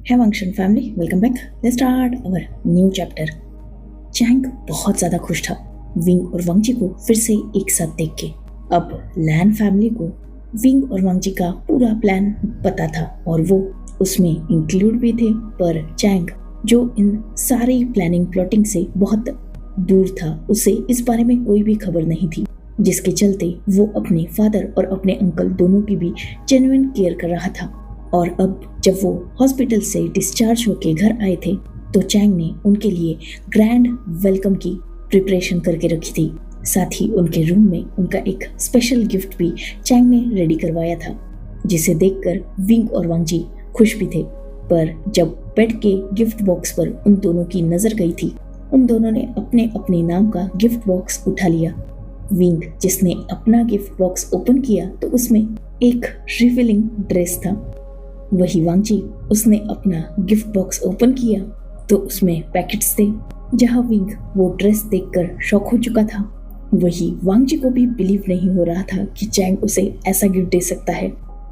है वंक्शन family, welcome back. Let's start our new chapter. Chang बहुत ज्यादा खुश था विंग और वांगजी को फिर से एक साथ देख के। अब लैन फैमिली को विंग और वांगजी का पूरा प्लान पता था और वो उसमें इंक्लूड भी थे, पर चैंग जो इन सारी प्लानिंग प्लॉटिंग से बहुत दूर था, उसे इस बारे में कोई भी खबर नहीं थी, जिसके चलते वो अपने फादर और अपने अंकल दोनों की भी जेन्युइन केयर कर रहा था। और अब जब वो हॉस्पिटल से डिस्चार्ज होके घर आए थे तो चैंग ने उनके लिए ग्रैंड वेलकम की प्रिपरेशन करके रखी थी। साथ ही उनके रूम में उनका एक स्पेशल गिफ्ट भी चैंग ने रेडी करवाया था, जिसे देखकर विंग और वांगजी खुश भी थे। पर जब बेड के गिफ्ट बॉक्स पर उन दोनों की नजर गई थी, उन दोनों ने अपने अपने नाम का गिफ्ट बॉक्स उठा लिया। विंग जिसने अपना गिफ्ट बॉक्स ओपन किया तो उसमें एक रिवीलिंग ड्रेस था। वही वांगजी उसने अपना गिफ्ट बॉक्स ओपन किया तो उसमें पैकेट्स थे, जहां विंग वो ड्रेस देखकर शॉक हो चुका था। वही वांगजी को भी बिलीव नहीं हो रहा था कि चैंग उसे ऐसा गिफ्ट दे सकता है।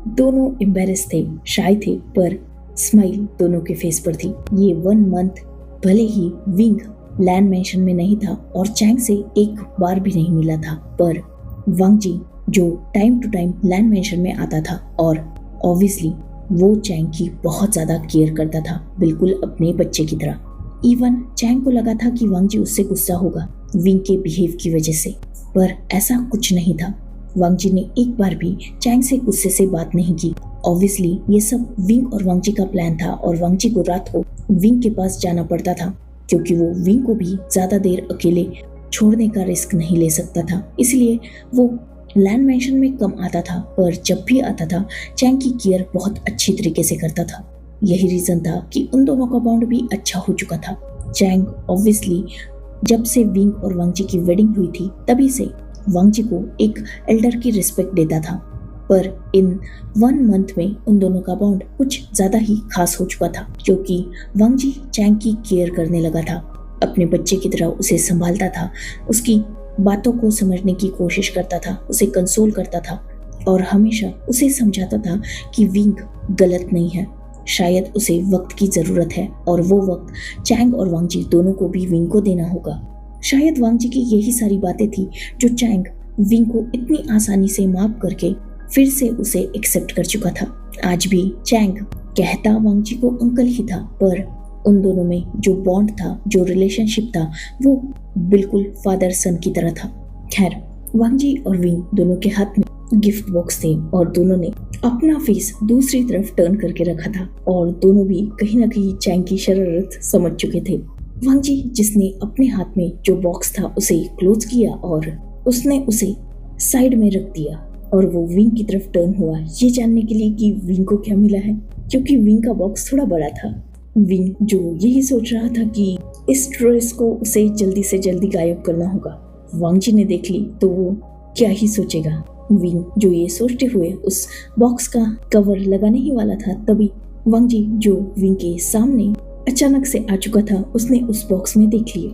दोनों एम्बेरेस थे, शाय थे, पर स्माइल दोनों के फेस पर थी। ये 1 मंथ भले ही विंग लैंड मेंशन में नहीं था और चैंग से एक बार भी नहीं मिला था, पर वांगजी जो time to time land mansion में आता था और ऑब्वियसली वो चैंग की बहुत ज्यादा केयर करता था, बिल्कुल अपने बच्चे की तरह। इवन चैंग को लगा था कि वांगजी उससे गुस्सा होगा विंग के बिहेव की वजह से, पर ऐसा कुछ नहीं था। वांगजी ने एक बार भी चैंग से गुस्से से बात नहीं की। ऑब्वियसली ये सब विंग और वांगजी का प्लान था और वांगजी को रात को विंग के पास जाना पड़ता था, क्योंकि वो विंग को भी ज्यादा देर अकेले छोड़ने का रिस्क नहीं ले सकता था। इसलिए वो लैंड मेंशन में कम आता था, पर जब भी आता था चैंग की केयर बहुत अच्छी तरीके से करता था। यही रीजन था कि उन दोनों का बॉन्ड भी अच्छा हो चुका था। चैंग ऑब्वियसली जब से विंग और वांगजी की वेडिंग हुई थी तभी से वांगजी को एक एल्डर की रिस्पेक्ट देता था, पर इन 1 मंथ में उन दोनों का बॉन्ड कुछ ज्यादा ही खास हो चुका था, क्योंकि वांगजी चैंग की केयर करने लगा था, अपने बच्चे की तरह उसे संभालता था, उसकी बातों को समझने की कोशिश करता था, उसे कंसोल करता था और हमेशा उसे समझाता था कि विंग गलत नहीं है, शायद उसे वक्त की जरूरत है और वो वक्त चैंग और वांगजी दोनों को भी विंग को देना होगा। शायद वांगजी की यही सारी बातें थी जो चैंग विंग को इतनी आसानी से माफ करके फिर से उसे एक्सेप्ट कर चुका था। आज भी चैंग कहता वांगजी को अंकल ही था, पर उन दोनों में जो बॉन्ड था, जो रिलेशनशिप था, वो बिल्कुल फादर सन की तरह था। खैर, वांगजी और विंग दोनों के हाथ में गिफ्ट बॉक्स थे और दोनों ने अपना फेस दूसरी तरफ टर्न करके रखा था और दोनों भी कहीं ना कहीं चैंग की शरारत समझ चुके थे। वांगजी जिसने अपने हाथ में जो बॉक्स था उसे क्लोज किया और उसने उसे साइड में रख दिया और वो विंग की तरफ टर्न हुआ, ये जानने के लिए कि विंग को क्या मिला है, क्योंकि विंग का बॉक्स थोड़ा बड़ा था। विंग जो यही सोच रहा था कि इस ड्रेस को उसे जल्दी से जल्दी गायब करना होगा। वांगजी ने देख ली तो वो क्या ही सोचेगा। विंग जो ये सोचते हुए उस बॉक्स का कवर लगाने ही वाला था, तभी वांगजी जो विंग के सामने अचानक से आ चुका था, उसने उस बॉक्स में देख लिए।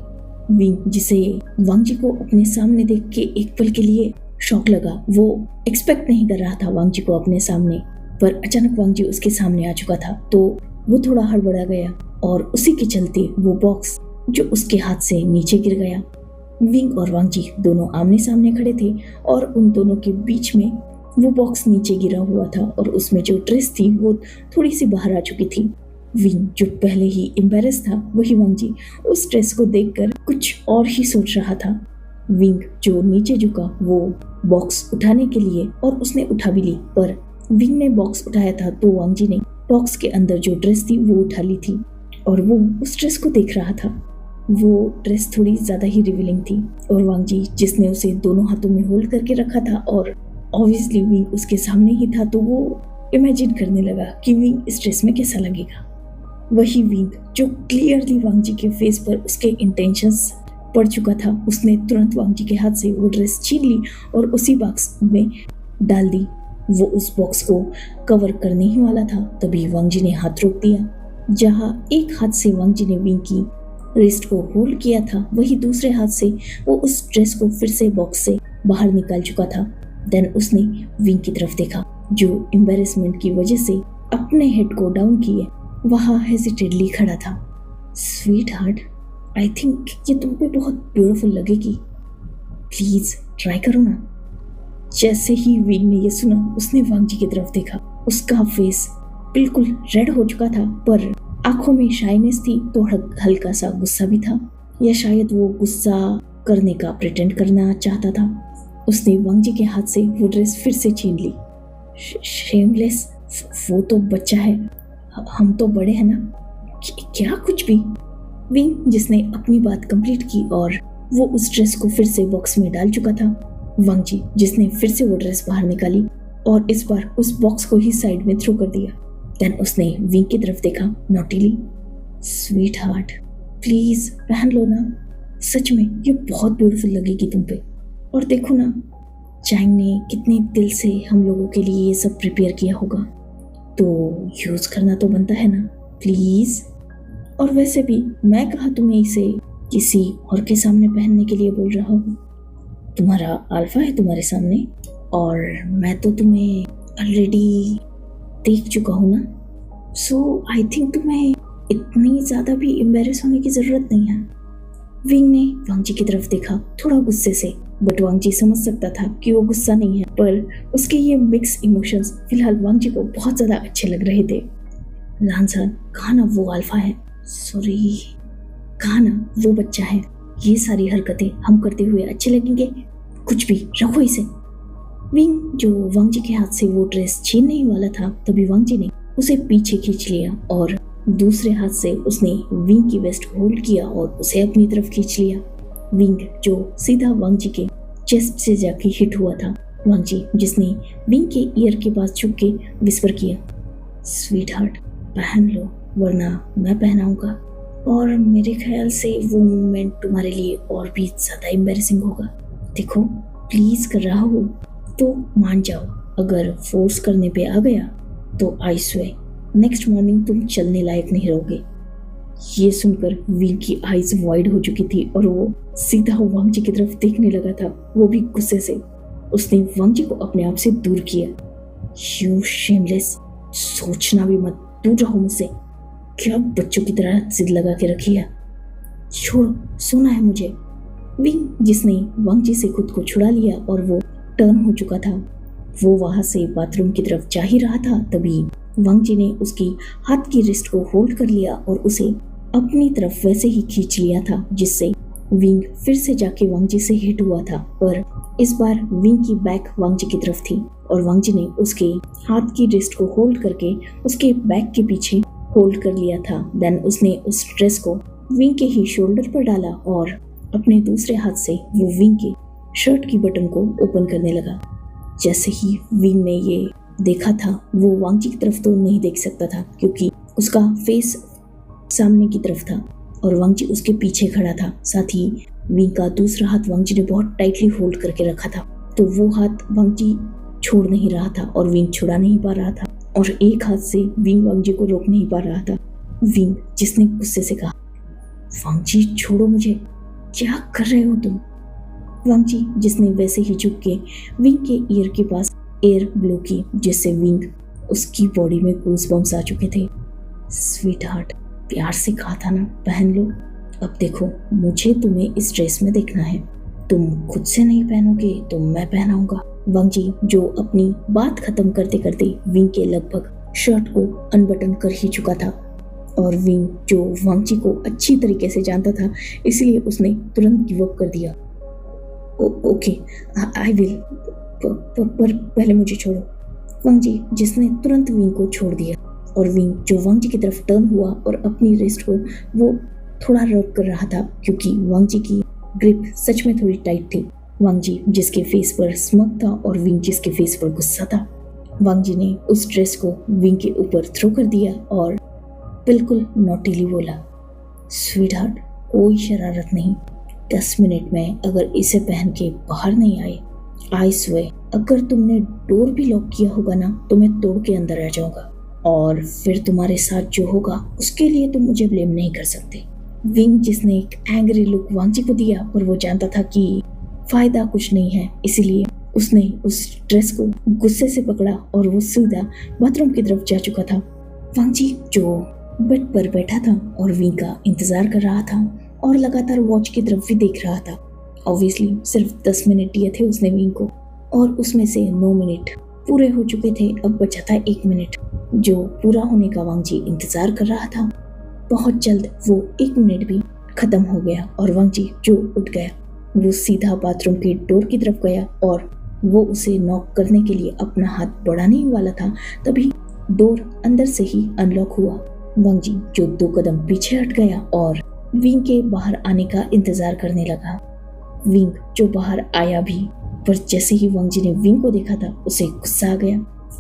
विंग जिसे वांगजी को अपने सामने देख के एक पल के लिए शॉक लगा, वो एक्सपेक्ट नहीं कर रहा था वांगजी को अपने सामने, पर अचानक वांगजी उसके सामने आ चुका था तो वो थोड़ा हड़बड़ा गया और उसी के चलते वो बॉक्स जो उसके हाथ से नीचे गिर गया। विंग और वांगजी दोनों आमने सामने खड़े थे और उन दोनों के बीच में वो बॉक्स नीचे गिरा हुआ था और उसमें जो ड्रेस थी वो थोड़ी सी बाहर आ चुकी थी। विंग जो पहले ही एम्बेरस था, वही वांगजी उस ड्रेस को देखकर कुछ और ही सोच रहा था। विंग जो नीचे झुका वो बॉक्स उठाने के लिए और उसने उठा भी ली, पर विंग ने बॉक्स उठाया था तो वांगजी ने बॉक्स के अंदर जो ड्रेस थी वो उठा ली थी और वो उस ड्रेस को देख रहा था। वो ड्रेस थोड़ी ज्यादा ही रिवीलिंग थी और वांगजी जिसने उसे दोनों हाथों में होल्ड करके रखा था और ऑब्वियसली विंग उसके सामने ही था, तो वो इमेजिन करने लगा कि विंग इस ड्रेस में कैसा लगेगा। वही विंग जो क्लियरली वांगजी के फेस पर उसके इंटेंशंस पड़ चुका था, उसने तुरंत वांगजी के हाथ से वो ड्रेस छीन ली और उसी बॉक्स में डाल दी। वो उस बॉक्स को कवर करने ही वाला था, तभी वांगजी ने हाथ रोक दिया। जहां एक हाथ से वांगजी ने विंग की रिस्ट को होल्ड किया था, वही दूसरे हाथ से वो उस ड्रेस को फिर से बॉक्स से बाहर निकाल चुका था। देन उसने विंग की तरफ देखा, जो एम्बेरसमेंट की वजह से अपने हेड को डाउन किए वहाँ हेजिटेडली खड़ा था। स्वीट हार्ट, आई थिंक ये तुम पे बहुत ब्यूटीफुल लगेगी, प्लीज ट्राई करो ना। जैसे ही विंग ने ये सुना उसने वांग जी की तरफ देखा। उसका फेस बिल्कुल रेड हो चुका था, पर आंखों में शाइनेस थी तो हल्का सा गुस्सा भी था, या शायद वो गुस्सा करने का प्रिटेंड करना चाहता था। उसने वांग जी के हाथ से वो ड्रेस फिर से छीन ली। शेमलेस, वो तो बच्चा है, हम तो बड़े हैं ना। क्या कुछ भी। विंग जिसने अपनी बात कंप्लीट की और वो उस ड्रेस को फिर से बॉक्स में डाल चुका था। वांग जी जिसने फिर से वो ड्रेस बाहर निकाली और इस बार उस बॉक्स को ही साइड में थ्रो कर दिया। देन उसने विंग की तरफ देखा नॉटीली। स्वीट हार्ट, प्लीज पहन लो ना, सच में ये बहुत ब्यूटीफुल लगेगी तुम पे। और देखो ना, चैंग ने कितने दिल से हम लोगों के लिए ये सब प्रिपेयर किया होगा, तो यूज करना तो बनता है ना, प्लीज। और वैसे भी मैं कहा तुम्हें इसे किसी और के सामने पहनने के लिए बोल रहा हूँ। तुम्हारा अल्फा है तुम्हारे सामने और मैं तो तुम्हें ऑलरेडी देख चुका हूँ ना, सो आई थिंक तुम्हें इतनी ज्यादा भी एम्बेरस होने की जरूरत नहीं है। विंग ने वांग जी की तरफ देखा थोड़ा गुस्से से, बट वांग जी समझ सकता था कि वो गुस्सा नहीं है, पर उसके ये मिक्स इमोशंस फिलहाल वांग जी को बहुत ज्यादा अच्छे लग रहे थे। लानसान, कहा ना वो अल्फा है, सॉरी, कहा ना वो बच्चा है। ये सारी हरकतें हम करते हुए अच्छे लगेंगे, कुछ भी, रखो इसे। विंग जो वांग जी के हाथ से वो ड्रेस छीनने ही वाला था, तभी वांग जी ने उसे पीछे खींच लिया और दूसरे हाथ से उसने विंग की वेस्ट होल्ड किया और उसे अपनी तरफ खींच लिया। विंग जो सीधा वांग जी के चेस्ट से जाके हिट हुआ था। वांग जी जिसने विंग के ईयर के पास झुक के विस्पर किया, स्वीट हार्ट पहन लो वरना मैं पहनाऊंगा, और मेरे ख्याल से वो मोमेंट तुम्हारे लिए और भी ज्यादा एम्बैरेसिंग होगा। देखो प्लीज कर रहा हो तो मान जाओ, अगर फोर्स करने पे आ गया तो आई स्वेयर नेक्स्ट मॉर्निंग तुम चलने लायक नहीं रहोगे। ये सुनकर विंग की आईज वाइड हो चुकी थी और वो सीधा वांग जी की तरफ देखने लगा था, वो भी गुस्से से। उसने वांग जी को अपने आप से दूर किया। यू शेमलेस, सोचना भी मत, दूर रहो मुझसे। क्या बच्चों की तरह जिद लगा के रखी है, छोड़ो, सोना है मुझे। विंग जिसने वांग जी से खुद को छुड़ा लिया और वो टर्न हो चुका था, वो वहां से बाथरूम की तरफ जा ही रहा था, तभी वांग जी ने उसकी हाथ की रिस्ट को होल्ड कर लिया और उसे अपनी तरफ वैसे ही खींच लिया था, जिससे विंग फिर से जाके वांग जी से हिट हुआ था, पर इस बार विंग की बैक वांग जी की तरफ थी और वांग जी ने उसके हाथ की रिस्ट को होल्ड करके उसके बैक के पीछे होल्ड कर लिया था। देन उसने उस ड्रेस को विंग के ही शोल्डर पर डाला और अपने दूसरे हाथ से वो विंग के शर्ट की बटन को ओपन करने लगा। जैसे ही विंग ने ये देखा था, वो वांग जी की तरफ तो नहीं देख सकता था क्योंकि उसका फेस सामने की तरफ था और वांग जी उसके पीछे खड़ा था। साथ ही विंग का दूसरा हाथ वांग जी ने बहुत टाइटली होल्ड करके रखा था, तो वो हाथ वांग जी छोड़ नहीं रहा था और विंग छुड़ा नहीं पा रहा था, और एक हाथ से विंग वांग जी को रोक नहीं पा रहा था। विंग जिसने गुस्से से कहा, वांग जी छोड़ो मुझे, क्या कर रहे हो तुम। वांग जी जिसने वैसे ही झुक के विंग के ईयर के पास एयर ब्लो की, जिससे विंग उसकी बॉडी में गूज़ बम्स आ चुके थे। स्वीट हार्ट, प्यार से कहा था ना पहन लो, अब देखो मुझे तुम्हें इस ड्रेस में देखना है, तुम खुद से नहीं पहनोगे तो मैं पहनाऊंगा। वांग जी जो अपनी बात खत्म करते करते विंग के लगभग शर्ट को अनबटन कर ही चुका था, और विंग जो वांग जी को अच्छी तरीके से जानता था इसलिए उसने तुरंत गिव अप कर दिया। ओके आई विल, पर पहले मुझे छोड़ो। वांग जी जिसने तुरंत विंग को छोड़ दिया और विंग जो वांग जी की तरफ टर्न हुआ और अपनी रिस्ट को वो थोड़ा रब कर रहा था क्योंकि वांग जी की ग्रिप सच में थोड़ी टाइट थी। वांग जी जिसके फेस पर स्मग था और विंग जिसके फेस पर गुस्सा था। वांग जी ने उस ड्रेस को विंग के ऊपर थ्रो कर दिया और बिल्कुल नॉटीली बोला, स्वीट हार्ट कोई शरारत नहीं, 10 मिनट में अगर इसे पहन के बाहर नहीं आए, आई स्वेयर अगर तुमने डोर भी लॉक किया होगा ना तो मैं तोड़ के अंदर आ जाऊंगा, और फिर तुम्हारे साथ जो होगा उसके लिए तुम मुझे ब्लेम नहीं कर सकते। विंग जिसने एक एंग्री लुक वांग जी को दिया, पर वो जानता था कि फायदा कुछ नहीं है, इसीलिए उसने उस ड्रेस को गुस्से से पकड़ा और वो सीधा बाथरूम की तरफ जा चुका था। वांग जी जो बेड पर बैठा था और विंग का इंतजार कर रहा था और लगातार वॉच की तरफ भी देख रहा था। ऑब्वियसली सिर्फ 10 मिनट दिए थे उसने विंग को और उसमें से 9 मिनट पूरे हो चुके थे। अब बचा था 1 मिनट जो पूरा होने का वांग जी इंतजार कर रहा था। बहुत जल्द वो 1 मिनट भी खत्म हो गया और वांग जी जो उठ गया, वो सीधा बाथरूम के डोर की तरफ गया और वो उसे नॉक करने के लिए अपना हाथ बढ़ाने ही वाला था, तभी डोर अंदर से ही अनलॉक हुआ। वांग जी जो 2 कदम पीछे हट गया और विंग के बाहर आने का इंतजार करने लगा। विंग जो बाहर आया भी, पर जैसे ही वांग जी ने विंग को देखा था उसे गुस्सा आ गया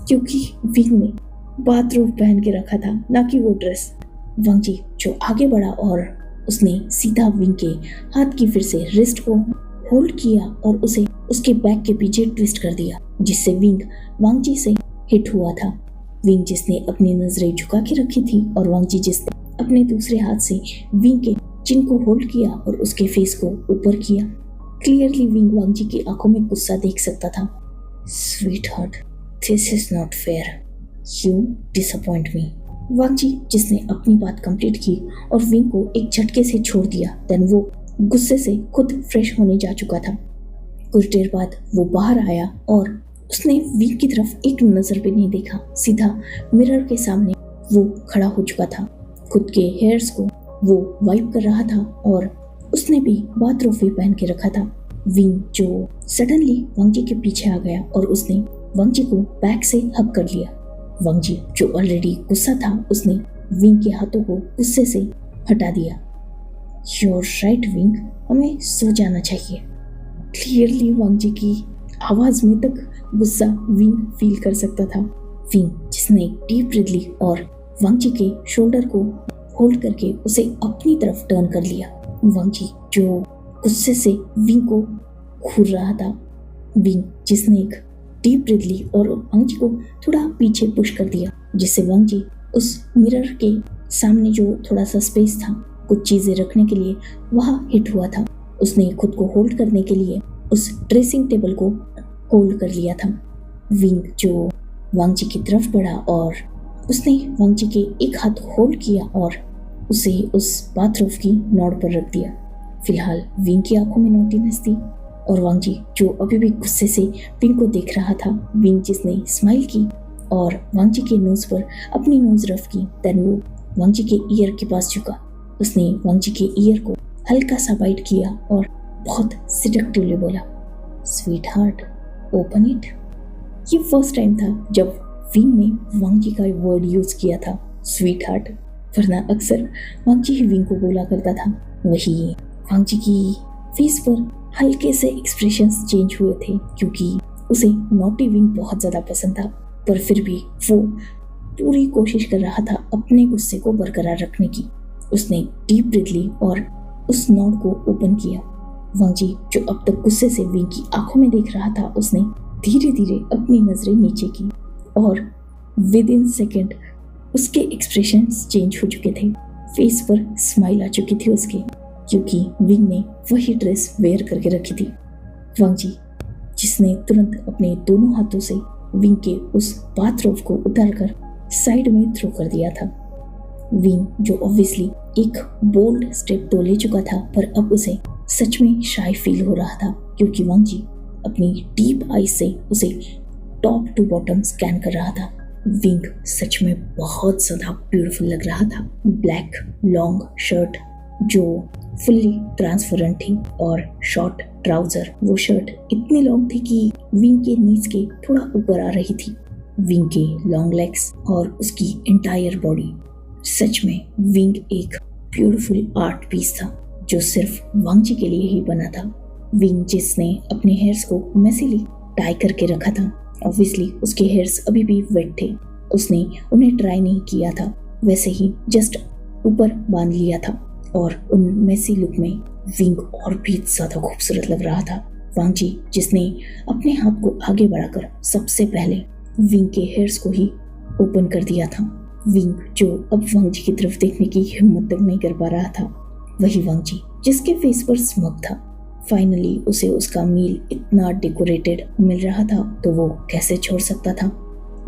क्योंकि विंग ने बाथरूम पहन के रखा था, ना कि वो ड्रेस। वांग जी जो आगे बढ़ा और उसने सीधा विंग के हाथ की फिर से रिस्ट को होल्ड किया और उसे उसके बैक के पीछे ट्विस्ट कर दिया, जिससे विंग वांग जी से हिट हुआ था। विंग जिसने अपनी नजरें झुका के रखी थी और वांग जी जिसने अपने दूसरे हाथ से विंग के चिन को होल्ड किया और उसके फेस को ऊपर किया। क्लियरली विंग वांग जी की आंखों में गुस्सा देख सकता था। Sweetheart, this is not fair, you disappoint me. Wang ji जिसने अपनी बात कंप्लीट की और विंग को एक झटके से छोड़ दिया, देन वो गुस्से से खुद फ्रेश होने जा चुका था। कुछ देर बाद वो बाहर आया और उसने विंग की तरफ एक नजर भी नहीं देखा। सीधा मिरर के सामने वो खड़ा हो चुका था, खुद के हेयर्स को वो वाइप कर रहा था और उसने भी बाथरूम भी पहन के रखा था। विंग जो सडनली वांग जी के पीछे आ गया और उसने वांग जी को बैक से हग कर लिया। वांग जी जो ऑलरेडी गुस्सा था, उसने विंग के हाथों को गुस्से से हटा दिया। योर राइट विंग, हमें सो जाना चाहिए। क्लियरली वांग जी की आवाज में तक गुस्सा विंग फील कर सकता था। विंग जिसने डीप ब्रीथ ली और वांग जी के शोल्डर को होल्ड करके उसे अपनी तरफ टर्न कर लिया। वांग जी जो गुस्से से विंग को घूर रहा था। विंग जिसने एक डीप ब्रीथ ली और वांग जी को थोड़ा पीछे पुश कर दिया, जिससे वांग जी उस मिरर के सामने जो थोड़ा सा स्पेस था कुछ चीजें रखने के लिए, वहां हिट हुआ था। उसने खुद को होल्ड करने के लिए उस ड्रेसिंग टेबल को होल्ड कर लिया था। विंग जो वांग जी की तरफ बढ़ा और उसने वांग जी के एक हाथ होल्ड किया और उसे उस बाथरूम की नोड पर रख दिया। फिलहाल विंग की आंखों में नोटिनेस थी और वांग जी जो अभी भी गुस्से से विंग को देख रहा था। विंग जिसने स्माइल की और वांग जी के नोज पर अपनी नोज रफ की, देन वो वांग जी के ईयर के पास झुका। उसने वांग जी के ईयर को हल्का सा बाइट किया और बहुत सिडक्टिवली बोला, स्वीट हार्ट, ओपन इट। ये फर्स्ट टाइम था जब विंग ने वांग जी का वर्ड यूज किया था, स्वीट हार्ट, वरना अक्सर वांग जी ही विंग को बोला करता था। वही वांग जी की फेस पर हल्के से एक्सप्रेशंस चेंज हुए थे क्योंकि उसे नॉटी विंग बहुत ज्यादा पसंद था, पर फिर भी वो पूरी कोशिश कर रहा था अपने गुस्से को बरकरार रखने की। उसने डीप ब्रीथ ली और उस नोड को ओपन किया। वांग जी जो अब तक गुस्से से विंग की आंखों में देख रहा था, उसने धीरे धीरे अपनी नजरें नीचे की और विद इन सेकेंड उसके एक्सप्रेशंस चेंज हो चुके थे। फेस पर स्माइल आ चुकी थी उसके, क्योंकि विंग ने वही ड्रेस वेयर करके रखी थी। वांग जी जिसने तुरंत अपने दोनों हाथों से विंग के उस बाथरोब को उतारकर साइड में थ्रो कर दिया था। विंग जो ऑब्वियसली एक बोल्ड स्टेप तो ले चुका था, पर अब उसे सच में शाय फील हो रहा था क्योंकि वांग जी अपनी डीप आईज से उसे टॉप टू बॉटम स्कैन कर रहा था। विंग सच में बहुत ज्यादा ब्यूटीफुल लग रहा था। ब्लैक लॉन्ग शर्ट जो फुल्ली ट्रांसपेरेंट थी और शॉर्ट ट्राउजर, वो शर्ट इतनी लॉन्ग थी कि विंग के नीज के थोड़ा ऊपर आ रही थी। विंग के लॉन्ग लेग्स और उसकी एंटायर बॉडी, सच में विंग एक ब्यूटीफुल आर्ट पीस था जो सिर्फ वांग जी के लिए ही बना था। विंग जिसने अपने हेयर्स को मैसीली टाई करके रखा था, ऑब्वियसली उसके हेयर्स अभी भी वेट थे, उसने उन्हें ट्राई नहीं किया था, वैसे ही जस्ट ऊपर बांध लिया था और उन मेसी लुक में विंग और भी ज्यादा खूबसूरत लग रहा था। वांग जी जिसने अपने हाथ को आगे बढ़ाकर सबसे पहले विंग के हेयर्स को ही ओपन कर दिया था। विंग जो अब वांग जी की तरफ देखने की हिम्मत तक नहीं कर पा रहा था, वही वांग जी जिसके फेस पर स्मग था। फाइनली उसे उसका मील इतना डेकोरेटेड मिल रहा था तो वो कैसे छोड़ सकता था।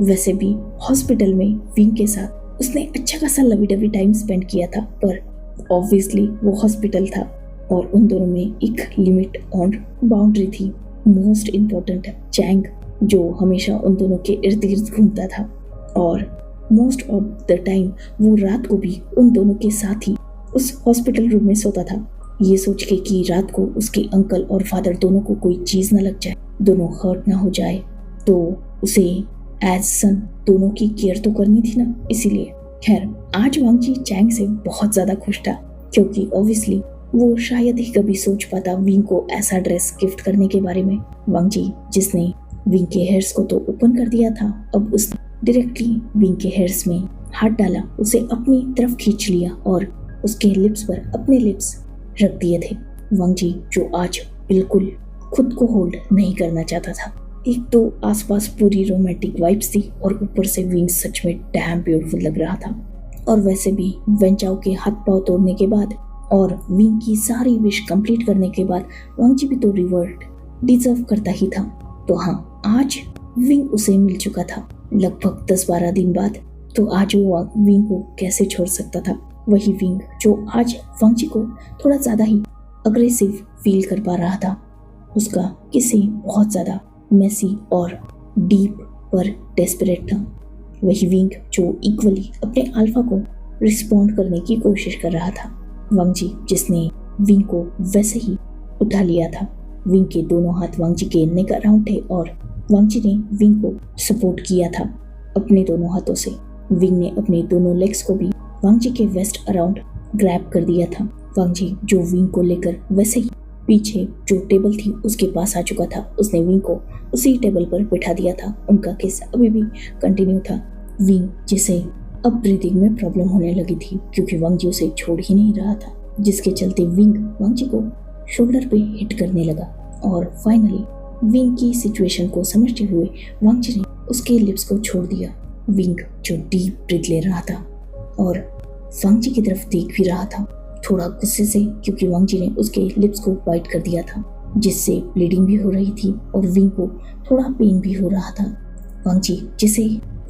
वैसे भी हॉस्पिटल में विंग के साथ उसने अच्छा खासा लवी डवी टाइम स्पेंड किया था, पर ऑब्वियसली वो हॉस्पिटल था और उन दोनों में एक लिमिट और बाउंड्री थी। मोस्ट इम्पोर्टेंट चैंग, जो हमेशा उन दोनों के इर्द गिर्द घूमता था और मोस्ट ऑफ द टाइम वो रात को भी उन दोनों के साथ ही उस हॉस्पिटल रूम में सोता था, ये सोच के कि रात को उसके अंकल और फादर दोनों को कोई चीज न लग जाए, दोनों हर्ट ना हो जाए, तो उसे एज सन दोनों की केयर तो करनी थी ना, इसीलिए। खैर, आज वांगजी चैंग से बहुत ज्यादा खुश था, क्योंकि ऑब्वियसली वो शायद ही कभी सोच पाता विंग को ऐसा ड्रेस गिफ्ट करने के बारे में। वांगजी, जिसने विंग के हेयर्स को तो ओपन कर दिया था, अब उसने डायरेक्टली विंग के हेयर्स में हाथ डाला, उसे अपनी तरफ खींच लिया और उसके लिप्स पर अपने लिप्स रख दिए थे। वांगजी, जो आज बिल्कुल खुद को होल्ड नहीं करना चाहता था। एक तो आसपास पूरी रोमांटिक वाइब्स थी और ऊपर से विंग सच में डैम ब्यूटीफुल लग रहा था। और वैसे भी वेंचाओ के हाथ पांव तोड़ने के बाद और विंग की सारी विश कंप्लीट करने के बाद वांगजी भी तो रिवॉर्ड डिजर्व करता ही था। तो हाँ, आज विंग उसे मिल चुका था लगभग 10-12 दिन बाद, तो आज वो विंग को कैसे छोड़ सकता था। वही विंग जो आज वांगजी को थोड़ा ज्यादा ही अग्रेसिव फील कर पा रहा था, उसका किसी बहुत ज्यादा मेसी और डीप पर डेस्परेट था। वही विंग जो इक्वली अपने अल्फा को रिस्पॉन्ड करने की कोशिश कर रहा था। वांगजी, जिसने विंग को वैसे ही उठा लिया था। विंग के दोनों हाथ वांगजी के नेक अराउंड थे और वांगजी ने विंग को सपोर्ट किया था अपने दोनों हाथों से। विंग ने अपने दोनों लेग्स को भी वांगजी के वेस्ट अराउंड ग्रैब कर दिया था। वांगजी, जो विंग को लेकर वैसे ही पीछे जो टेबल थी उसके पास आ चुका था, उसने विंग को उसी टेबल पर बिठा दिया था। उनका किस अभी भी कंटिन्यू था। विंग, जिसे अब ब्रीदिंग में प्रॉब्लम होने लगी थी क्योंकि वांगजी उसे छोड़ ही नहीं रहा था, जिसके चलते विंग वांगजी को शोल्डर पे हिट करने लगा और फाइनली विंग की सिचुएशन को समझते हुए वांगजी ने उसके लिप्स को छोड़ दिया। विंग, जो डीप ब्रीथ ले रहा था और वांगजी की तरफ देख भी रहा था, थोड़ा गुस्से से, क्योंकि वांगजी ने उसके लिप्स को बाइट कर दिया था, जिससे ब्लीडिंग भी हो रही थी और विंग को थोड़ा पेन भी हो रहा था। वांगजी, जिसे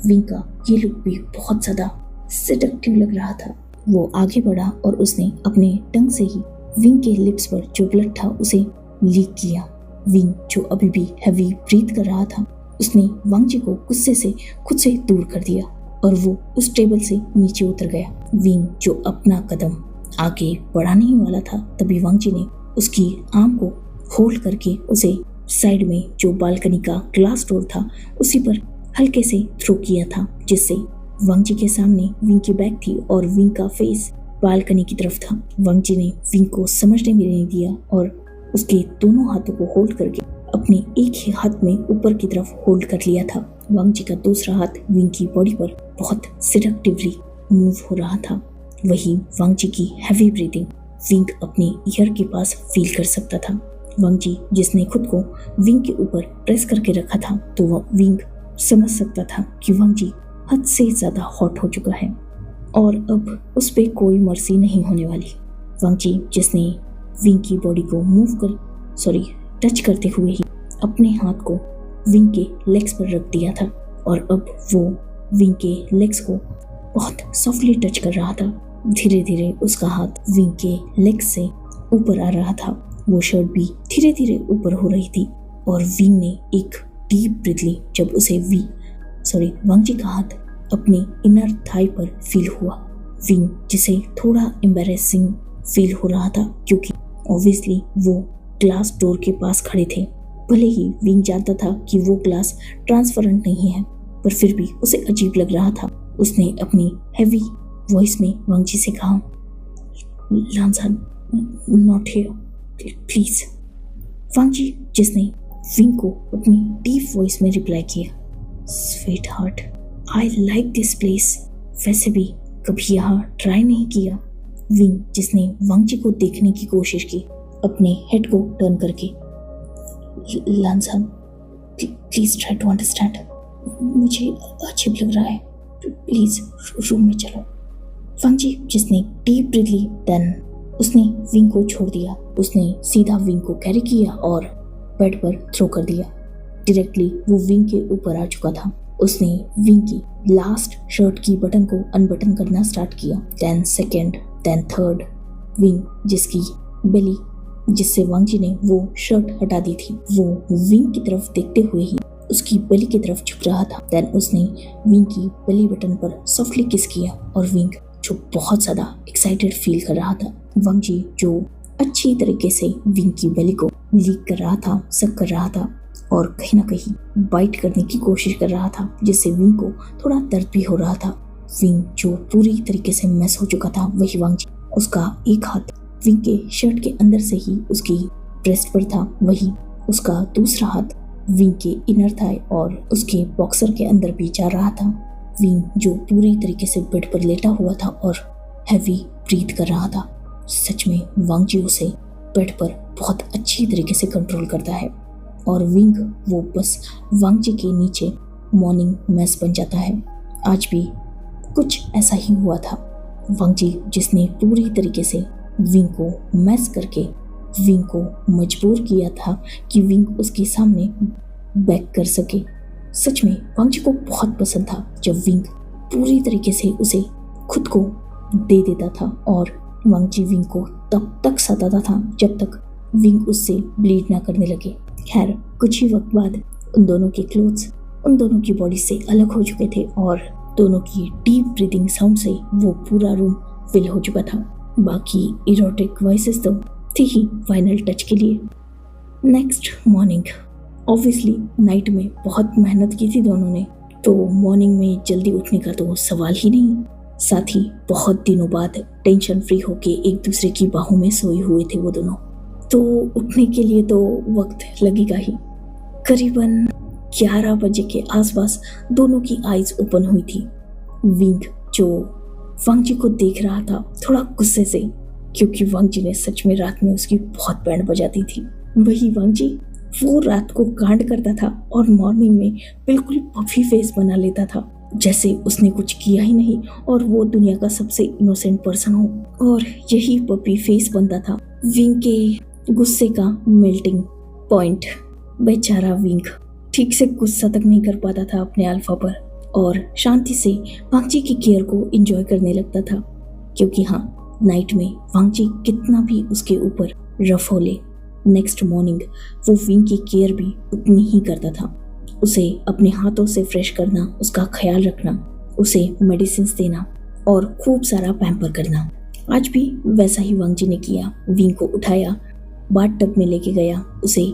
विंग का ये लुक भी बहुत ज्यादा सेडक्टिव लग रहा था, वो आगे बढ़ा और उसने अपने टंग से ही विंग के लिप्स पर जो ब्लड था उसे लीक किया। विंग, जो अभी भी हैवी ब्रीथ कर रहा था, उसने वांगजी को गुस्से से खुद से दूर कर दिया और वो उस टेबल से नीचे उतर गया। विंग, जो अपना कदम आगे बढ़ाने ही वाला था, तभी वांगजी ने उसकी आर्म को होल्ड करके उसे साइड में जो बालकनी का ग्लास डोर था उसी पर हल्के से थ्रो किया था, जिससे वांगजी के सामने विंग की बैक थी और विंग का फेस बालकनी की तरफ था। वांगजी ने विंग को समझने भी नहीं दिया और उसके दोनों हाथों को होल्ड करके अपने एक ही हाथ में ऊपर की तरफ होल्ड कर लिया था। वांगजी का दूसरा हाथ विंग की बॉडी पर बहुत सिडक्टिवली मूव हो रहा था। वही वांगजी की हैवी ब्रीथिंग विंग अपने ईयर के पास फील कर सकता था। वांगजी, जिसने खुद को विंग के ऊपर प्रेस करके रखा था, तो वह विंग समझ सकता था कि वांगजी हद से ज्यादा हॉट हो चुका है और अब उस पे कोई मर्सी नहीं होने वाली। वांगजी, जिसने विंग की बॉडी को टच करते हुए ही अपने हाथ को विंग के लेग्स पर रख दिया था और अब वो विंग के लेग्स को बहुत सॉफ्टली टच कर रहा था। धीरे धीरे उसका हाथ विंग के लेग्स से ऊपर आ रहा था। वो शर्ट भी धीरे धीरे ऊपर हो रही थी और विंग ने एक डीप ब्रीथ ली जब उसे वांगजी का हाथ अपने इनर थाई पर फील हुआ। विंग, जिसे थोड़ा एम्बैरेसिंग फील हो रहा था क्योंकि ऑब्वियसली वो ग्लास डोर के पास खड़े थे। भले ही विंग जानता था कि वो ग्लास ट्रांसपेरेंट नहीं है, पर फिर भी उसे अजीब लग रहा था। उसने अपनी हैवी वॉइस में वांगजी से कहा, लानसान, नॉट हियर, प्लीज। वांगजी, जिसने विंग को अपनी डीप वॉइस में रिप्लाई किया, sweet heart, I like this place. वैसे भी कभी यहाँ ट्राई नहीं किया। विंग, जिसने वांगजी को देखने की कोशिश की अपने हेड को टर्न करके, लानसान, प्लीज ट्राई टू अंडरस्टैंड, मुझे अजीब लग रहा है, प्लीज रूम में चलो। वांगजी, जिसने डीप ब्रीथ ली, देन उसने विंग को छोड़ दिया। उसने सीधा विंग को कैरी किया और बेड पर थ्रो कर दिया। डायरेक्टली वो विंग के ऊपर आ चुका था। उसने विंग की लास्ट शर्ट की बटन को अनबटन करना स्टार्ट किया। 10 सेकेंड, 10 थर्ड। विंग जिसकी बेली जिससे वांग जी ने वो शर्ट हटा दी थी, वो विंग की तरफ देखते हुए ही उसकी बेली की तरफ झुक रहा था। देन उसने विंग की बेली बटन पर सॉफ्टली किस किया और विंग जो बहुत ज्यादा एक्साइटेड फील कर रहा था, वांग जी जो अच्छी तरीके से विंग की बेली को लीक कर रहा था, सक कर रहा था और कहीं ना कहीं बाइट करने की कोशिश कर रहा था, जिससे विंग को थोड़ा दर्द भी हो रहा था। विंग जो पूरी तरीके से मैस हो चुका था, वही वांग जी, उसका एक हाथ विंग के शर्ट के अंदर से ही उसकी ब्रेस्ट पर था, वही उसका दूसरा हाथ विंग के इनर थाई और उसके बॉक्सर के अंदर भी जा रहा था। विंग जो पूरी तरीके से बेड पर लेटा हुआ था और हैवी ब्रीथ कर रहा था। सच में वांग जी उसे बेड पर बहुत अच्छी तरीके से कंट्रोल करता है और विंग वो बस वांग जी के नीचे मॉर्निंग मैस बन जाता है। आज भी कुछ ऐसा ही हुआ था। वांग जी जिसने पूरी तरीके से विंग को मैस करके विंग को मजबूर किया था कि विंग उसके सामने बैक कर सके। सच में वांग जी को बहुत पसंद था जब विंग पूरी तरीके से उसे खुद को दे देता था और वांग जी विंग को तब तक सताता था जब तक विंग उससे ब्लीड ना करने लगे। खैर कुछ ही वक्त बाद उन दोनों के क्लोथ्स उन दोनों की बॉडी से अलग हो चुके थे और दोनों की डीप ब्रीदिंग साउंड से वो पूरा रूम फिल हो चुका था। बाकी इरोटिक वॉइसेस तो थी ही फाइनल टच के लिए। नेक्स्ट मॉर्निंग, ऑब्वियसली नाइट में बहुत मेहनत की थी दोनों ने, तो मॉर्निंग में जल्दी उठने का तो सवाल ही नहीं। साथ ही बहुत दिनों बाद टेंशन फ्री होके एक दूसरे की बाहों में सोए हुए थे वो दोनों, तो उठने के लिए तो वक्त लगेगा ही। करीबन 11 बजे के आसपास दोनों की आईज ओपन हुई थी। विंग जो वांग जी को देख रहा था थोड़ा गुस्से से, क्योंकि वांग जी ने सच में रात में उसकी बहुत बैंड बजा दी थी। वही वांग जी वो रात को कांड करता था और मॉर्निंग में बिल्कुल पफी फेस बना लेता था, जैसे उसने कुछ किया ही नहीं और वो दुनिया का सबसे इनोसेंट पर्सन हो। और यही पपी फेस बनता था विंग के गुस्से का मेल्टिंग पॉइंट। बेचारा विंग ठीक से गुस्सा तक नहीं कर पाता था अपने अल्फा पर और शांति से वांग जी की केयर को एंजॉय करने लगता था, क्योंकि हाँ, नाइट में वांग जी कितना भी उसके ऊपर रफ हो ले, नेक्स्ट मॉर्निंग वो विंग की केयर भी उतनी ही करता था। उसे अपने हाथों से फ्रेश करना, उसका ख्याल रखना, उसे मेडिसिन देना और खूब सारा पैम्पर करना। आज भी वैसा ही वांग जी ने किया। विंग को उठाया, बाथ टब में लेके गया, उसे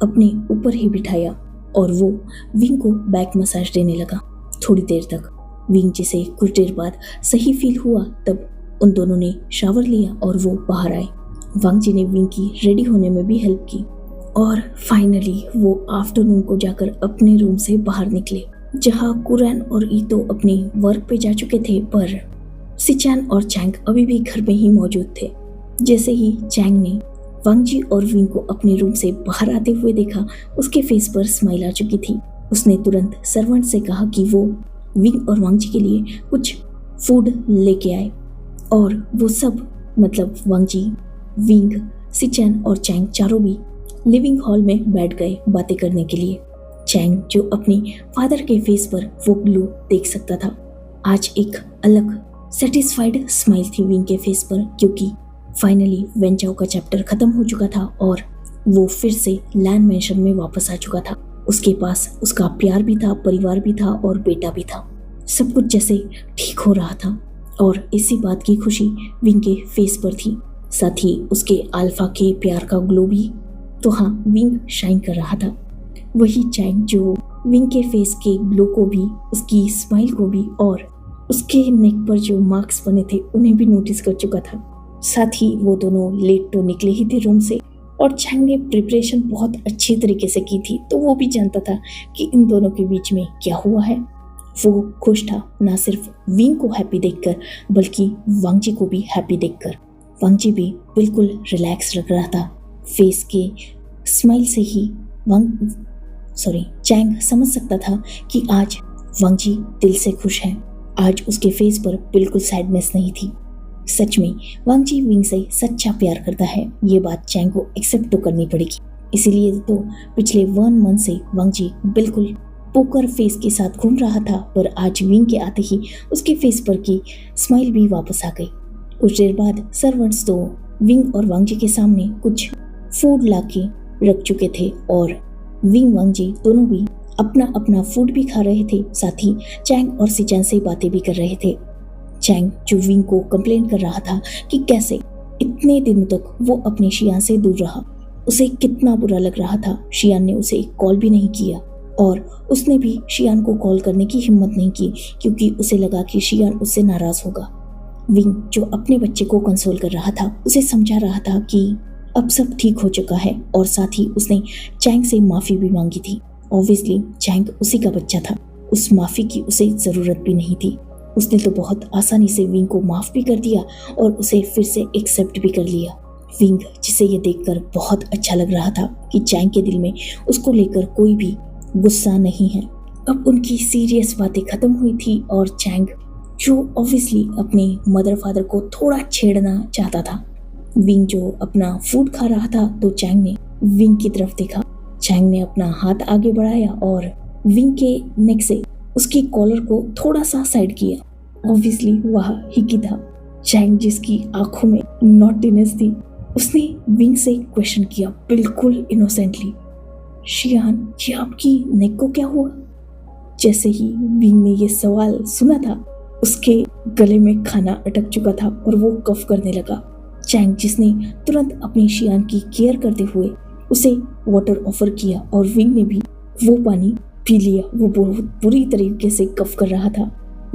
अपने ऊपर ही बिठाया और वो विंग को बैक मसाज देने लगा थोड़ी देर तक। विंग जी से कुछ देर बाद सही फील हुआ, तब उन दोनों ने शावर लिया और वो बाहर आए। वांग जी ने विंग की रेडी होने में भी हेल्प की और फाइनली वो आफ्टरनून को जाकर अपने रूम से बाहर निकले, जहां कुरैन और ईतो अपने वर्क पे जा चुके थे, पर सिचैन और चैंग अभी भी घर में ही मौजूद थे। जैसे ही चैंग ने वांग जी और विंग को अपने रूम से बाहर आते हुए देखा, उसके फेस पर स्माइल आ चुकी थी। उसने तुरंत सर्वेंट से कहा कि वो विंग और वांग जी के लिए कुछ फूड लेके आए और वो सब, मतलब वांग जी, विंग, सिचैन और चैंग चारों भी लिविंग हॉल में बैठ गए बातें करने के लिए। चैंग जो अपने फादर के फेस पर वो ग्लो देख सकता था, आज एक अलग सेटिस्फाइड स्माइल थी विंग के फेस पर, क्योंकि फाइनली वेंचाओ का चैप्टर खत्म हो चुका था और वो फिर से लैंड मेंशन में वापस आ चुका था। उसके पास उसका प्यार भी था, परिवार भी था और बेटा भी था। सब कुछ जैसे ठीक हो रहा था और इसी बात की खुशी विंग के फेस पर थी। साथ ही उसके अल्फा के प्यार का ग्लो भी। तो हाँ, विंग शाइन कर रहा था। वही चैंग जो विंग के फेस के ग्लो को भी, उसकी स्माइल को भी और उसके नेक पर जो मार्क्स बने थे उन्हें भी नोटिस कर चुका था। साथ ही वो दोनों लेट तो निकले ही थे रूम से और चैंग ने प्रिपरेशन बहुत अच्छी तरीके से की थी, तो वो भी जानता था कि इन दोनों के बीच में क्या हुआ है। वो खुश था, ना सिर्फ विंग को हैप्पी देखकर बल्कि वांग जी को भी हैप्पी देखकर। वांग जी भी बिल्कुल रिलैक्स लग रहा था। फेस के स्माइल से ही चैंग समझ सकता था कि आज वांग जी दिल से खुश है। आज उसके फेस पर बिल्कुल सैडनेस नहीं थी। सच में वांग जी विंग से सच्चा प्यार करता है, ये बात चैंग को एक्सेप्ट तो करनी पड़ेगी। इसीलिए तो पिछले 1 मंथ से वांग जी बिल्कुल पोकर फेस के साथ घूम रहा था, पर आज विंग के आते ही उसके फेस पर की स्माइल भी वापस आ गई। कुछ देर बाद सर्वेंट्स तो विंग और वांगजी के सामने कुछ फूड लाके रख चुके थे और विंग वांगजी दोनों भी अपना अपना फूड भी खा रहे थे, साथ ही चैंग और सिचैन से बातें भी कर रहे थे। चैंग जो विंग को कंप्लेन कर रहा था कि कैसे इतने दिनों तक वो अपने शियान से दूर रहा, उसे कितना बुरा लग रहा था। शियान ने उसे एक कॉल भी नहीं किया और उसने भी शियान को कॉल करने की हिम्मत नहीं की, क्योंकि उसे लगा कि शियान उससे नाराज होगा। विंग जो अपने बच्चे को कंसोल कर रहा था, उसे समझा रहा था कि अब सब ठीक हो चुका है, और साथ ही उसने चैंग से माफी भी मांगी थी। ऑब्वियसली चैंग उसी का बच्चा था, उस माफी की उसे जरूरत भी नहीं थी। उसने तो बहुत आसानी से विंग को माफ भी कर दिया और उसे फिर से एक्सेप्ट भी कर लिया। विंग जिसे ये देखकर बहुत अच्छा लग रहा था कि चैंग के दिल में उसको लेकर कोई भी गुस्सा नहीं है। अब उनकी सीरियस बातें खत्म हुई थी और चैंग जो ऑब्वियसली अपने मदर फादर को थोड़ा छेड़ना चाहता था। विंग जो अपना फूड खा रहा था तो चैंग ने विंग की तरफ देखा। चैंग ने अपना हाथ आगे बढ़ाया और विंग के नेक से उसकी कॉलर को थोड़ा सा साइड किया। ऑब्वियसली वह हिकी था। चैंग जिसकी आंखों में नॉटीनेस थी, उसने विंग से क्वेश्चन किया बिल्कुल इनोसेंटली, शियान ये आपकी नेक को क्या हुआ? जैसे ही विंग ने ये सवाल सुना था, उसके गले में खाना अटक चुका था और वो कफ करने लगा। चैंग जिसने तुरंत अपनी शियान की केयर करते हुए उसे वाटर ऑफर किया और विंग ने भी वो पानी पी लिया। वो बहुत बुरी तरीके से कफ कर रहा था।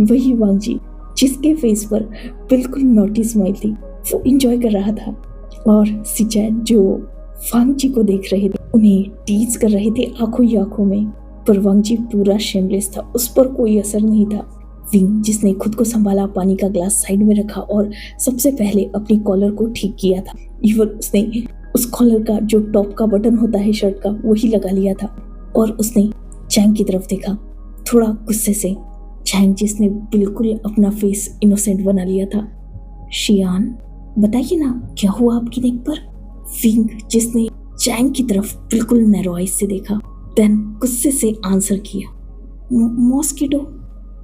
वही वांगजी जिसके फेस पर बिल्कुल नॉटी स्माइल थी, वो एंजॉय कर रहा था। और सिचैन जो वांगजी को देख रहे थे, उन्हें टीज कर रहे थे आंखों ही आंखों में, पर वांगजी पूरा शेमलेस था, उस पर कोई असर नहीं था। विंग जिसने खुद को संभाला, पानी का ग्लास साइड में रखा और सबसे पहले अपनी कॉलर को ठीक किया था। इवन उसने उस कॉलर का जो टॉप का बटन होता है शर्ट का, वही लगा लिया था और उसने चैंग की तरफ देखा थोड़ा गुस्से से। चैंग जिसने बिल्कुल अपना फेस इनोसेंट बना लिया था। शियान बताइए ना क्या हुआ आपकी नेक पर? विंग जिसने चैंग की तरफ बिल्कुल नैरो आइज से देखा, देन गुस्से से आंसर किया, मॉस्किटो,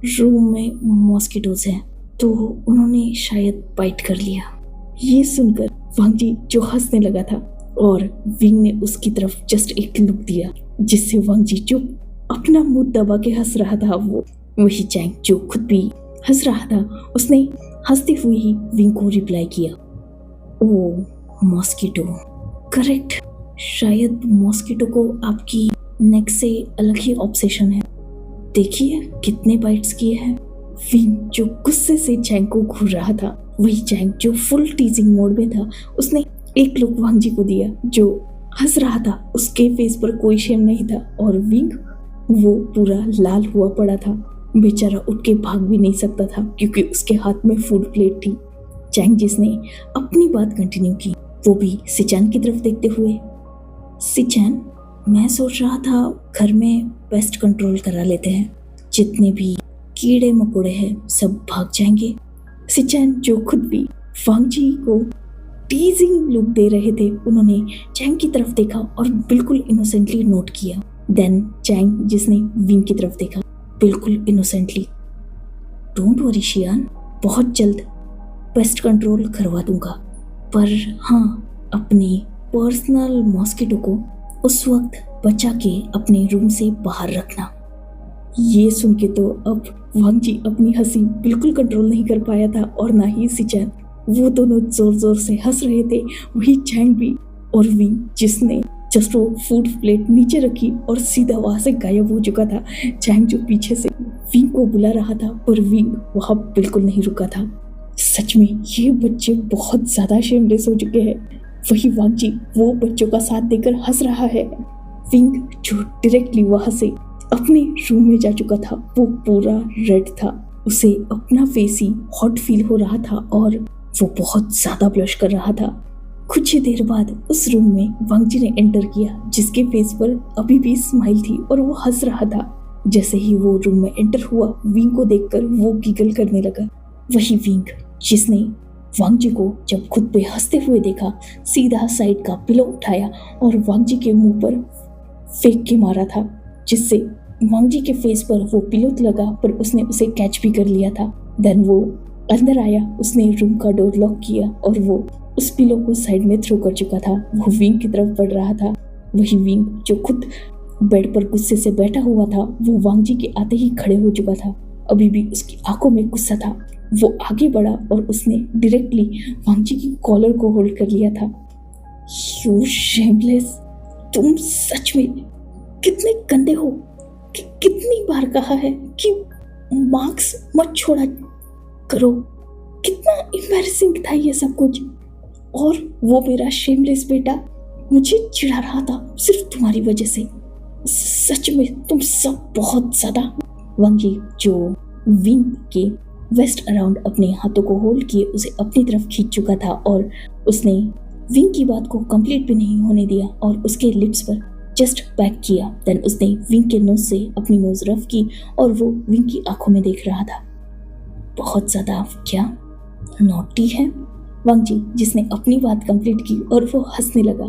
रूम में मॉस्किटोज हैं तो उन्होंने शायद बाइट कर लिया। ये सुनकर वांगजी जो हंसने लगा था और विंग ने उसकी तरफ जस्ट एक लुक दिया, जिससे वांगजी चुप अपना मुंह दबा के हंस रहा था। वो वही चैंग जो खुद भी हंस रहा था, उसने हंसते हुए ही विंग को रिप्लाई किया, ओ मॉस्किटो, करेक्ट, शायद मॉस्किटो को आपकी नेक से अलग ही ऑब्सेशन है। देखिए कितने बाइट्स किए हैं। विंग जो गुस्से से चैंग को घूर रहा था, वही चैंग जो फुल टीजिंग मोड में था, उसने एक लुक वांगजी को दिया जो हंस रहा था। उसके फेस पर कोई शेम नहीं था और विंग वो पूरा लाल हुआ पड़ा था। बेचारा उठ के भाग भी नहीं सकता था क्योंकि उसके हाथ में फूड प्लेट थी। चैंग जिसने अपनी बात कंटिन्यू की, वो भी सिचैन की तरफ देखते हुए, सिचैन मैं सोच रहा था घर में पेस्ट कंट्रोल करा लेते हैं, जितने भी कीड़े मकोड़े हैं सब भाग जाएंगे। सिचैन जो खुद भी वांगजी को टीजिंग लुक दे रहे थे, उन्होंने चैंग की तरफ देखा और बिल्कुल इनोसेंटली नोट किया। देन चैंग जिसने विंग की तरफ देखा बिल्कुल इनोसेंटली, डोंट वरी शियान, बहुत जल्द पेस्ट कंट्रोल करवा दूंगा, पर हाँ अपनी पर्सनल मॉस्किटो को उस वक्त बचा के अपने रूम से बाहर रखना। ये सुन के तो अब वांगजी अपनी हंसी बिल्कुल कंट्रोल नहीं कर पाया था और ना ही सिचैन। वो दोनों जोर जोर से हंस रहे थे, वही चैंग भी। और विंग जिसने जस्ट वो फूड प्लेट नीचे रखी और सीधा वहां से गायब हो चुका था। चैंग जो पीछे से विंग को बुला रहा था, पर विंग वहां बिल्कुल नहीं रुका था। सच में ये बच्चे बहुत ज्यादा शेमलेस हो चुके हैं। वही वांगजी वो बच्चों का साथ देकर हंस रहा है। विंग जो डायरेक्टली वहां से अपने रूम में जा चुका था, वो पूरा रेड था, उसे अपना फेस ही हॉट फील हो रहा था और वो बहुत ज्यादा ब्लश कर रहा था। कुछ ही देर बाद उस रूम में वांगजी ने एंटर किया, जिसके फेस पर अभी भी स्माइल थी और वो हंस रहा था। जैसे ही वो रूम में एंटर हुआ, विंग को देखकर वो गिगल करने लगा। वही विंग जिसने वांगजी को जब खुद पे हंसते हुए देखा, सीधा साइड का पिलो उठाया और वांगजी के मुंह पर फेंक के मारा था, जिससे वांग जी के फेस पर वो पिलो लगा पर उसने उसे कैच भी कर लिया था। देन वो अंदर आया, उसने रूम का डोर लॉक किया और वो उस पिलो को साइड में थ्रो कर चुका था। वो विंग की तरफ बढ़ रहा था। वही विंग जो खुद बेड पर गुस्से से बैठा हुआ था, वो वांग जी के आते ही खड़े हो चुका था। अभी भी उसकी आंखों में गुस्सा था। वो आगे बढ़ा और उसने डायरेक्टली वांग जी की कॉलर को होल्ड कर लिया था। यू शेमलेस, तुम सच में कितने गंदे हो। कितनी बार कहा है कि मार्क्स मत छोड़ा करो। कितना एम्बैरेसिंग था ये सब कुछ। और वो मेरा शेमलेस बेटा मुझे चिढ़ा रहा था सिर्फ तुम्हारी वजह से। सच में तुम सब बहुत ज्यादा। वांग जी जो विंग के वेस्ट अराउंड अपने हाथों को होल्ड किए उसे अपनी तरफ खींच चुका था और उसने विंग की बात को कंप्लीट भी नहीं होने दिया और उसके लिप्स पर जस्ट बैक किया। देन उसने विंग के नोज से अपनी नोज रफ की और वो विंग की आंखों में देख रहा था। बहुत ज्यादा क्या नॉटी है। वांग जी जिसने अपनी बात कंप्लीट की और वो हंसने लगा।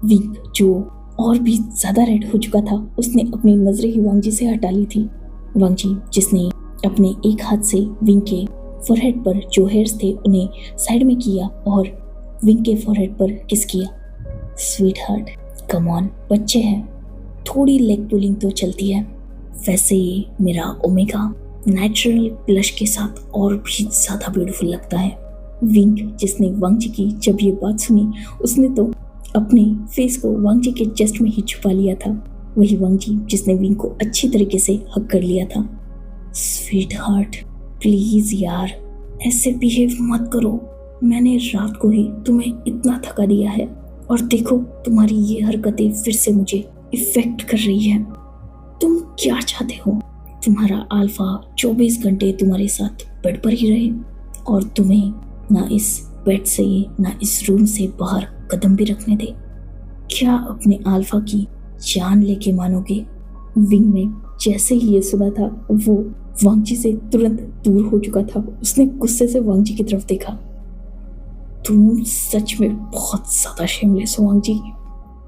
विंग जो और भी ज्यादा रेड हो चुका था, उसने अपनी नजरें ही वांग जी से हटा ली थी। वांग जी जिसने अपने एक हाथ से विंग के फोरहेड पर जो हेयर्स थे उन्हें साइड में किया और विंग के फोरहेड पर किस किया। स्वीट हार्ट, कम ऑन, बच्चे हैं, थोड़ी लेग पुलिंग तो चलती है। वैसे ये मेरा ओमेगा नेचुरल ब्लश के साथ और भी ज्यादा ब्यूटीफुल लगता है। विंग जिसने वांग जी की जब ये बात सुनी, उसने तो अपने फेस को वांग जी के चेस्ट में ही छुपा लिया था। वही वांग जी जिसने विंग को अच्छी तरीके से हग कर लिया था। स्वीट हार्ट, प्लीज यार ऐसे बिहेव मत करो। मैंने रात को ही तुम्हें इतना थका दिया है और देखो तुम्हारी ये हरकतें फिर से मुझे इफेक्ट कर रही है। तुम क्या चाहते हो? तुम्हारा अल्फा 24 घंटे तुम्हारे साथ बेड पर ही रहे और तुम्हें ना इस बेड से ना इस रूम से बाहर कदम भी रखने दे? क्या अपने अल्फा की जान लेके मानोगे? विंग ने जैसे ही ये सुना था वो वांग जी से तुरंत दूर हो चुका था। उसने गुस्से से वांग जी की तरफ देखा। तुम सच में बहुत ज्यादा शेमलेस हो वांग जी।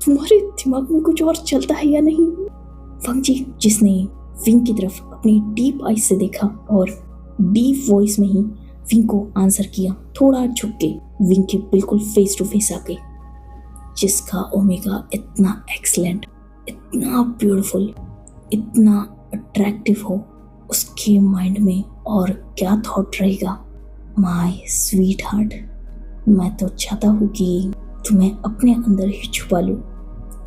तुम्हारे दिमाग में कुछ और चलता है या नहीं? वांग जी जिसने विंग की तरफ अपनी डीप आईज से देखा और डीप वॉइस में ही विंग को आंसर किया, थोड़ा झुक के विंग के बिल्कुल फेस टू फेस आके। जिसका ओमेगा इतना एक्सलेंट, इतना ब्यूटीफुल, इतना अट्रैक्टिव हो, उसके माइंड में और क्या थॉट रहेगा? माय स्वीट हार्ट, मैं तो चाहता हूँ कि तुम्हें अपने अंदर ही छुपा लूं,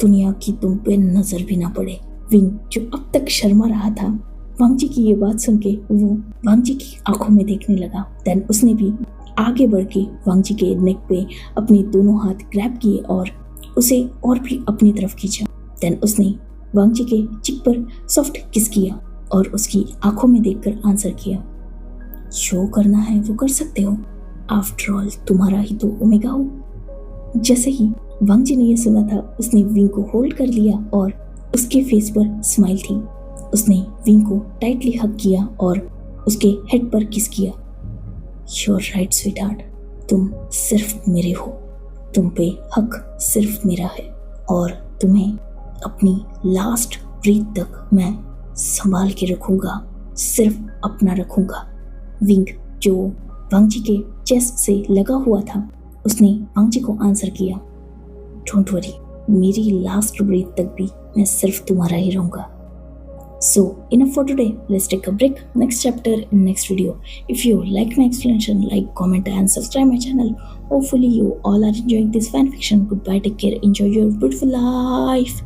दुनिया की तुम पे नजर भी ना पड़े। विंग जो अब तक शर्मा रहा था, वांग जी की ये बात सुन के वो वांग जी की आंखों में देखने लगा। देन उसने भी आगे बढ़ के वांग जी के नेक पे अपने दोनों हाथ ग्रैब किए और उसे और भी अपनी तरफ खींचा। देन उसने वांग जी के चिक पर सॉफ्ट किस किया और उसकी आंखों में देखकर आंसर किया, जो करना है वो कर सकते हो, आफ्टर ऑल तुम्हारा ही तो ओमेगा हो। जैसे ही वांग जी ने ये सुना था, उसने विंग को होल्ड कर लिया और उसके फेस पर स्माइल थी। उसने विंग को टाइटली हग किया और उसके हेड पर किस किया। योर राइट स्वीट हार्ट, तुम सिर्फ मेरे हो, तुम पे हक सिर्फ मेरा है और तुम्हें अपनी लास्ट ब्रीथ तक मैं संभाल के रखूंगा, सिर्फ अपना रखूंगा। विंग जो वांग जी के चेस्ट से लगा हुआ था, उसने वांग जी को आंसर किया, डोंट वरी, मेरी लास्ट ब्रीथ तक भी मैं सिर्फ तुम्हारा ही रहूंगा। So enough for today. Let's take a break. Next chapter in next video. If you like my explanation, like, comment and subscribe my channel. Hopefully you all are enjoying this fan fiction. Goodbye, take care, enjoy your beautiful life.